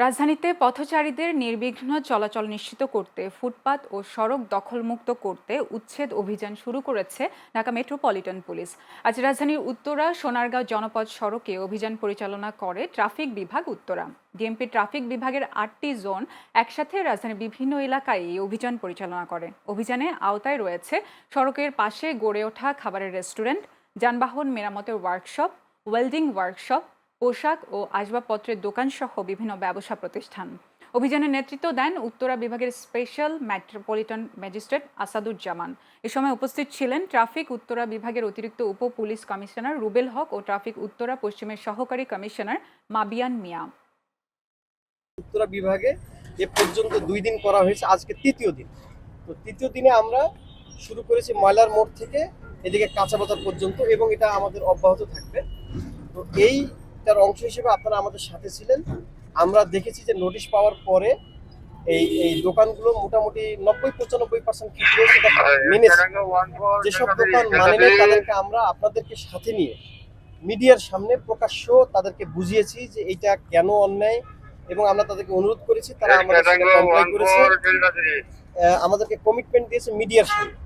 রাজধানীতে পথচারীদের নির্বিঘ্ন চলাচল নিশ্চিত করতে ফুটপাত ও সড়ক দখলমুক্ত করতে উচ্ছেদ অভিযান শুরু করেছে ঢাকা মেট্রোপলিটন পুলিশ। আজ রাজধানীর উত্তরা সোনারগাঁও জনপদ সড়কে অভিযান পরিচালনা করে ট্রাফিক বিভাগ উত্তরা। ডিএমপি ট্রাফিক বিভাগের ৮টি জোন একসাথে রাজধানীর বিভিন্ন এলাকায় এই অভিযান পরিচালনা করে। অভিযানে আওতায় রয়েছে সড়কের পাশে গড়ে ওঠা খাবারের রেস্টুরেন্ট, যানবাহন মেরামতের ওয়ার্কশপ, ওয়েল্ডিং ওয়ার্কশপ, পোশাক ও আসবাবপত্রের দোকানসহ বিভিন্ন ব্যবসা প্রতিষ্ঠান। অভিযানের নেতৃত্ব দেন উত্তরা বিভাগের স্পেশাল মেট্রোপলিটন ম্যাজিস্ট্রেট আসাদুজ্জামান। এ সময় উপস্থিত ছিলেন ট্রাফিক উত্তরা বিভাগের অতিরিক্ত উপ পুলিশ কমিশনার রুবেল হক ও ট্রাফিক উত্তরা পশ্চিমের সহকারী কমিশনার মাবিয়ান মিয়া। উত্তরা বিভাগে এ পর্যন্ত 2 দিন করা হয়েছে, আজকে তৃতীয় দিন। তো তৃতীয় দিনে আমরা শুরু করেছি ময়লার মোড় থেকে এদিকে কাঁচা বাজার পর্যন্ত, এবং এটা আমাদের অব্যাহত থাকবে। তো এইটার অংশ হিসেবে আপনারা আমাদের সাথে ছিলেন। আমরা দেখেছি যে নোটিশ পাওয়ার পরে এই দোকানগুলো মোটামুটি 90-95% ক্ষেত্রে সেটা মেনেছে। যেসব দোকান মানে নেই তাদেরকে আমরা আপনাদেরকে সাথে নিয়ে মিডিয়ার সামনে প্রকাশ্য তাদেরকে বুঝিয়েছি যে এটা কেন অন্যায়, এবং আমরা তাদেরকে অনুরোধ করেছি, তারা আমাদের সাথে কমপ্লাই করেছে, আমাদেরকে কমিটমেন্ট দিয়েছে মিডিয়ার সামনে।